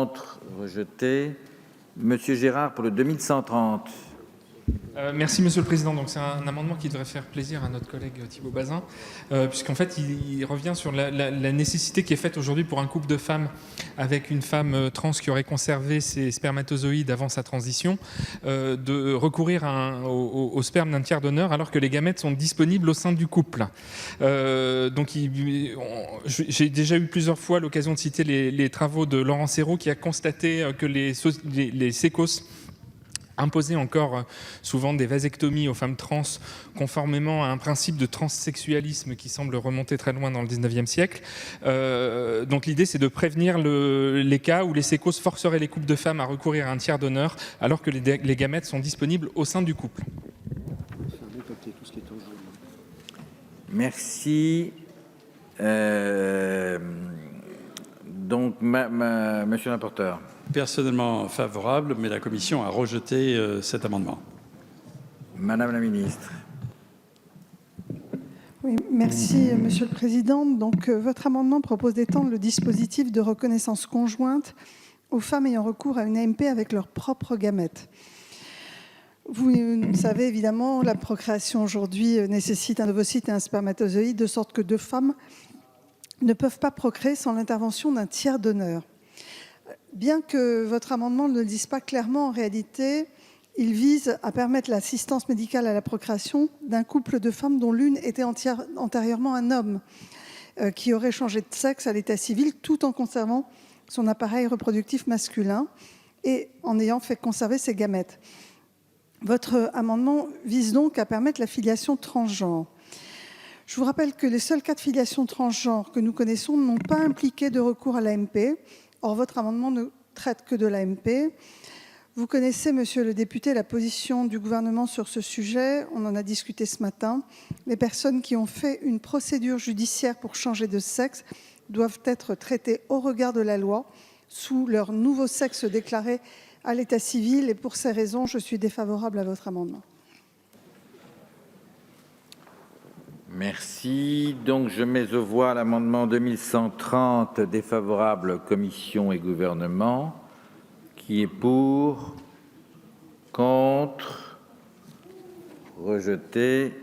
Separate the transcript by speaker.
Speaker 1: Contre, rejeté. Monsieur Gérard pour le 2130.
Speaker 2: Merci Monsieur le Président. Donc c'est un amendement qui devrait faire plaisir à notre collègue Thibault Bazin, puisqu'en fait il revient sur la nécessité qui est faite aujourd'hui pour un couple de femmes avec une femme trans qui aurait conservé ses spermatozoïdes avant sa transition, de recourir au sperme d'un tiers donneur alors que les gamètes sont disponibles au sein du couple. Donc j'ai déjà eu plusieurs fois l'occasion de citer les travaux de Laurent Serrault qui a constaté que les sécos imposer encore souvent des vasectomies aux femmes trans conformément à un principe de transsexualisme qui semble remonter très loin dans le 19e siècle. Donc l'idée c'est de prévenir les cas où les sécos forceraient les couples de femmes à recourir à un tiers donneur alors que les gamètes sont disponibles au sein du couple.
Speaker 1: Merci. Donc, monsieur le rapporteur.
Speaker 3: Personnellement favorable, mais la Commission a rejeté cet amendement.
Speaker 1: Madame la ministre.
Speaker 4: Oui, merci, Monsieur le Président. Donc, votre amendement propose d'étendre le dispositif de reconnaissance conjointe aux femmes ayant recours à une AMP avec leurs propres gamètes. Vous savez évidemment, la procréation aujourd'hui nécessite un ovocyte et un spermatozoïde, de sorte que deux femmes ne peuvent pas procréer sans l'intervention d'un tiers donneur. Bien que votre amendement ne le dise pas clairement, en réalité, il vise à permettre l'assistance médicale à la procréation d'un couple de femmes dont l'une était antérieurement un homme qui aurait changé de sexe à l'état civil tout en conservant son appareil reproductif masculin et en ayant fait conserver ses gamètes. Votre amendement vise donc à permettre la filiation transgenre. Je vous rappelle que les seuls cas de filiation transgenre que nous connaissons n'ont pas impliqué de recours à l'AMP. Or, votre amendement ne traite que de l'AMP. Vous connaissez, monsieur le député, la position du gouvernement sur ce sujet. On en a discuté ce matin. Les personnes qui ont fait une procédure judiciaire pour changer de sexe doivent être traitées au regard de la loi, sous leur nouveau sexe déclaré à l'état civil. Et pour ces raisons, je suis défavorable à votre amendement.
Speaker 1: Merci. Donc, je mets aux voix l'amendement 2130, défavorable, commission et gouvernement. Qui est pour? Contre? Rejeté.